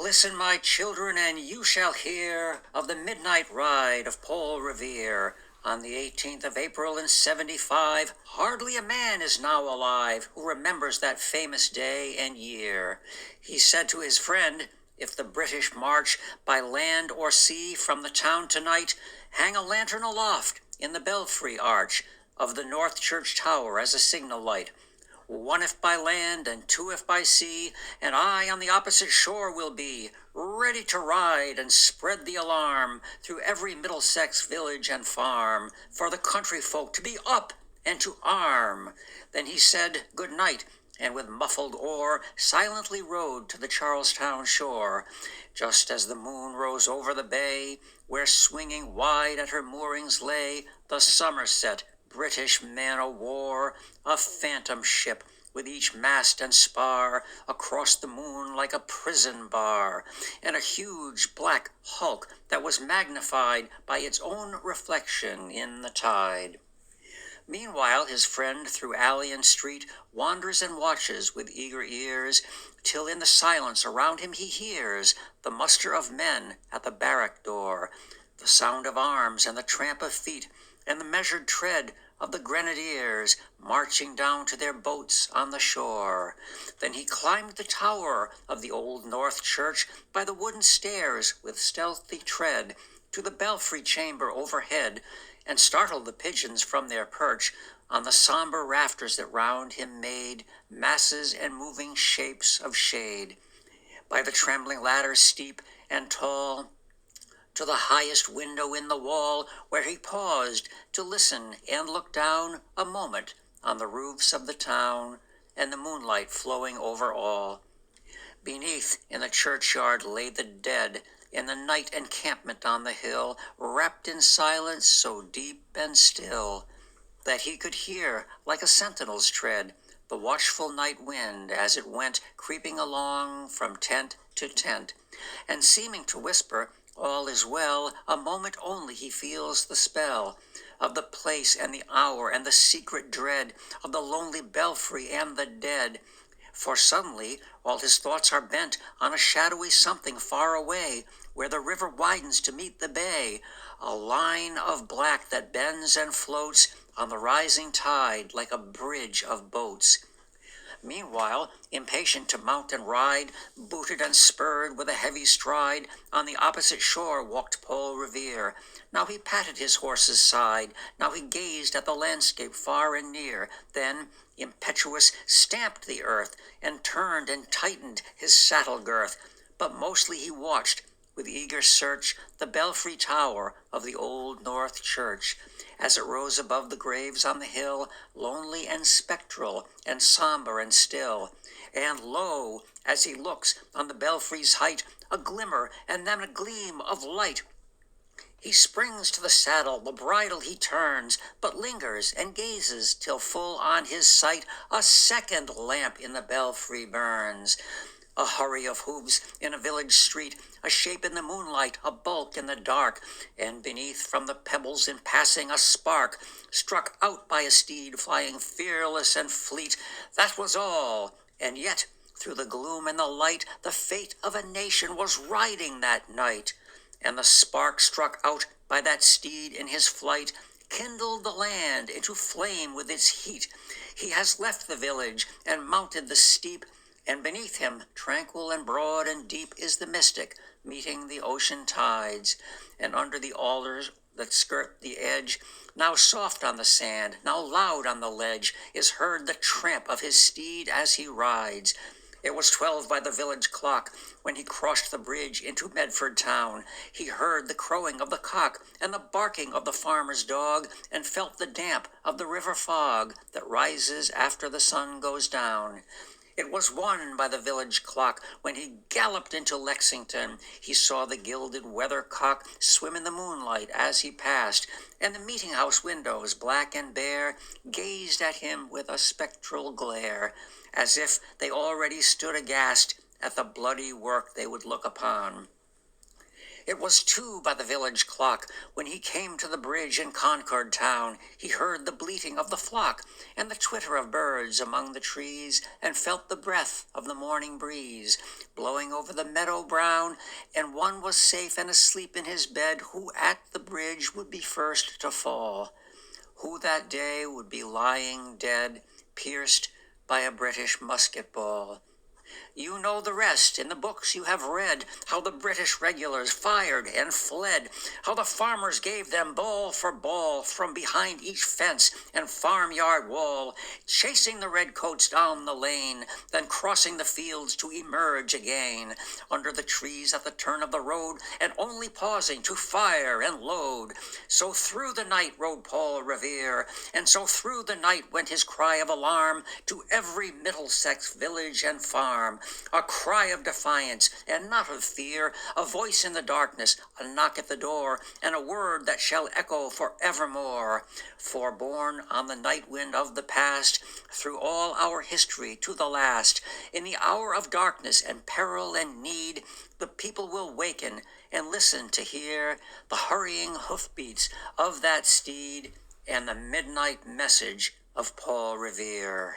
Listen, my children, and you shall hear of the midnight ride of Paul Revere. On the 18th of April in 75, hardly a man is now alive who remembers that famous day and year. He said to his friend, if the British march by land or sea from the town tonight, hang a lantern aloft in the belfry arch of the North Church Tower as a signal light. One if by land and two if by sea, and I on the opposite shore will be, ready to ride and spread the alarm through every Middlesex village and farm, for the country folk to be up and to arm. Then he said good night, and with muffled oar silently rowed to the Charlestown shore. Just as the moon rose over the bay, where swinging wide at her moorings lay the Somerset British man-o'-war, a phantom ship with each mast and spar across the moon like a prison bar, and a huge black hulk that was magnified by its own reflection in the tide. Meanwhile, his friend through alley and street wanders and watches with eager ears, till in the silence around him he hears the muster of men at the barrack door, the sound of arms and the tramp of feet, and the measured tread of the grenadiers marching down to their boats on the shore. Then he climbed the tower of the old North Church by the wooden stairs with stealthy tread to the belfry chamber overhead, and startled the pigeons from their perch on the somber rafters that round him made masses and moving shapes of shade. By the trembling ladders steep and tall, to the highest window in the wall, where he paused to listen and look down a moment on the roofs of the town and the moonlight flowing over all. Beneath in the churchyard lay the dead in the night encampment on the hill, wrapped in silence so deep and still that he could hear, like a sentinel's tread, the watchful night wind as it went creeping along from tent to tent, and seeming to whisper, all is well. A moment only he feels the spell of the place and the hour and the secret dread of the lonely belfry and the dead. For suddenly all his thoughts are bent on a shadowy something far away, where the river widens to meet the bay, a line of black that bends and floats on the rising tide like a bridge of boats. Meanwhile, impatient to mount and ride, booted and spurred with a heavy stride, on the opposite shore walked Paul Revere. Now he patted his horse's side, now he gazed at the landscape far and near, then, impetuous, stamped the earth, and turned and tightened his saddle girth. But mostly he watched, with eager search, the belfry tower of the old North Church, as it rose above the graves on the hill, lonely and spectral and somber and still. And lo, as he looks on the belfry's height, a glimmer and then a gleam of light. He springs to the saddle, the bridle he turns, but lingers and gazes till full on his sight a second lamp in the belfry burns. A hurry of hoofs in a village street, a shape in the moonlight, a bulk in the dark, and beneath from the pebbles in passing a spark, struck out by a steed flying fearless and fleet. That was all, and yet through the gloom and the light the fate of a nation was riding that night, and the spark struck out by that steed in his flight kindled the land into flame with its heat. He has left the village and mounted the steep, and beneath him, tranquil and broad and deep, is the mystic, meeting the ocean tides. And under the alders that skirt the edge, now soft on the sand, now loud on the ledge, is heard the tramp of his steed as he rides. It was 12 by the village clock when he crossed the bridge into Medford town. He heard the crowing of the cock and the barking of the farmer's dog, and felt the damp of the river fog that rises after the sun goes down. It was 1 by the village clock when he galloped into Lexington. He saw the gilded weathercock swim in the moonlight as he passed, and the meeting-house windows, black and bare, gazed at him with a spectral glare, as if they already stood aghast at the bloody work they would look upon. It was 2 by the village clock. When he came to the bridge in Concord town, he heard the bleating of the flock and the twitter of birds among the trees, and felt the breath of the morning breeze blowing over the meadow brown. And one was safe and asleep in his bed who at the bridge would be first to fall, who that day would be lying dead, pierced by a British musket ball. You know the rest. In the books you have read how the British regulars fired and fled, how the farmers gave them ball for ball from behind each fence and farmyard wall, chasing the redcoats down the lane, then crossing the fields to emerge again under the trees at the turn of the road, and only pausing to fire and load. So through the night rode Paul Revere, and so through the night went his cry of alarm to every Middlesex village and farm. A cry of defiance and not of fear, a voice in the darkness, a knock at the door, and a word that shall echo for evermore. For borne on the night wind of the past, through all our history to the last, in the hour of darkness and peril and need, the people will waken and listen to hear the hurrying hoofbeats of that steed and the midnight message of Paul Revere.